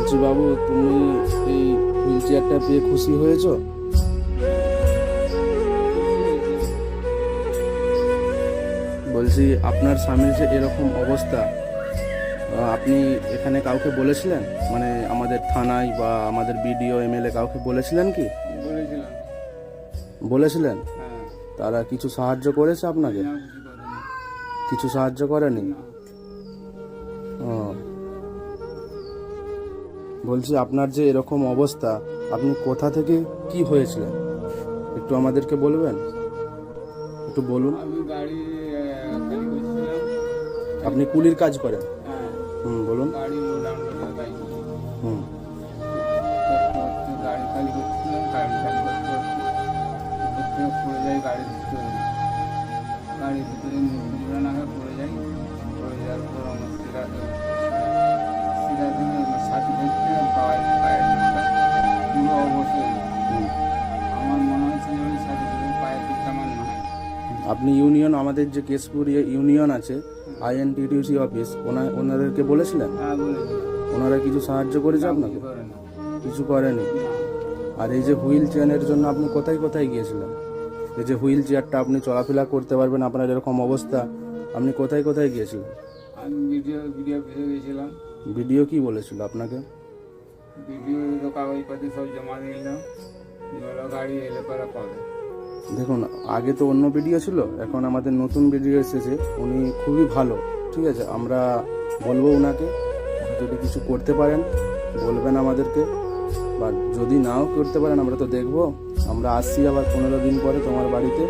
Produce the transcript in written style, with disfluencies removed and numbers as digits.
বলছি বাবু, তুমি এই হুইল চেয়ারটা পেয়ে খুশি হয়েছো? বলছি আপনার স্বামীর যে এরকম অবস্থা, আপনি এখানে কাউকে বলেছিলেন, মানে আমাদের থানায় বা আমাদের বিডিও এমএলএ কাউকে বলেছিলেন কি? বলেছিলাম। বলেছিলেন? হ্যাঁ। তারা কিছু সাহায্য করেছে আপনাকে? না, কিছু করেনি। কিছু সাহায্য করেনি? না। ও, বলছি আপনার যে এরকম অবস্থা, আপনি কোথা থেকে কি হয়েছিলেন একটু আমাদেরকে বলবেন? একটু বলুন। আমি গাড়ি খালি করছিলাম। আপনি কুলির কাজ করেন? হ্যাঁ। বলুন। গাড়ি লোড আনলোডের কাজ করি। হুম গাড়ি খালি করছিলাম, গাড়ি খালি করতে করতে পড়ে যাই গাড়ির ভিতরে। গাড়ির ভিতরে নোংরা না হয়ে পড়ে যাই। পড়ে যাওয়ার পর আমার শিরা থেকে ছাতি থেকে পায়ের দিকটা পুরো অবশ্যই হুম। আমার মনে হয়েছিল ওই ছাতি থেকে পায়ের দিকটা আমার নয়। আপনি ইউনিয়ন, আমাদের যে কেশপুর ইউনিয়ন আছে, INTTC অফিস, ওনাদেরকে বলেছিলেন? হ্যাঁ, বলেছিলাম। ওনারা কিছু সাহায্য করেছে আপনাকে? করে না। কিছু করেনি? না। আর এই যে হুইল চেয়ারের জন্য আপনি কোথায় কোথায় গিয়েছিলেন? এই যে হুইল চেয়ারটা আপনি চলাফেরা করতে পারবেন, আপনার এরকম অবস্থা, আপনি কোথায় কোথায় গিয়েছিলেন? আমি ভিডিও ভেসে গেছিলাম। ভিডিও কি বলেছিল আপনাকে? ভিডিও তো কাগজপাতি সব জমা দিলাম, বলো গাড়ি এলে পরে পাবে। দেখুন, আগে তো অন্য ভিডিও ছিল, এখন আমাদের নতুন ভিডিও এসেছে, উনি খুবই ভালো। ঠিক আছে, আমরা বলবো ওনাকে, যদি কিছু করতে পারেন বলবেন আমাদেরকে, বা যদি নাও করতে পারেন আমরা তো দেখবো। আমরা আসছি আবার 15 দিন পরে তোমার বাড়িতে।